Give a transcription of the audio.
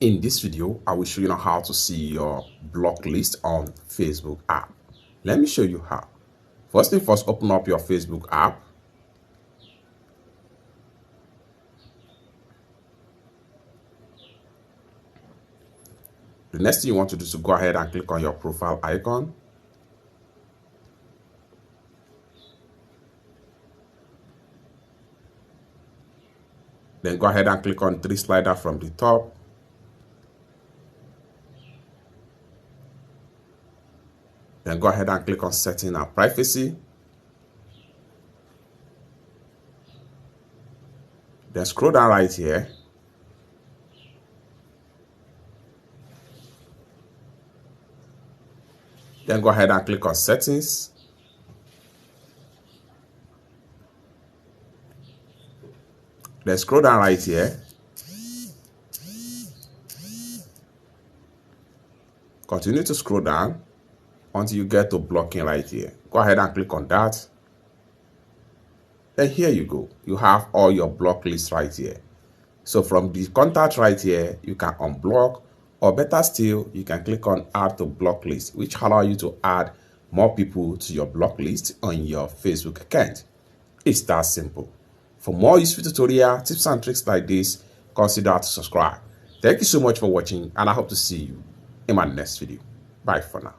In this video, I will show you how to see your block list on Facebook app. Let me show you how. First thing first, open up your Facebook app. The next thing you want to do is to go ahead and click on your profile icon. Then go ahead and click on three slider from the top. Then go ahead and click on setting and privacy. Then scroll down right here. Then go ahead and click on settings. Then scroll down right here. Continue to scroll down until you get to blocking right here. Go ahead and click on that. Then here you go. You have all your block lists right here. So from the contact right here, you can unblock, or better still, you can click on add to block list, which allow you to add more people to your block list on your Facebook account. It's that simple. For more useful tutorial tips and tricks like this, consider to subscribe. Thank you so much for watching, and I hope to see you in my next video. Bye for now.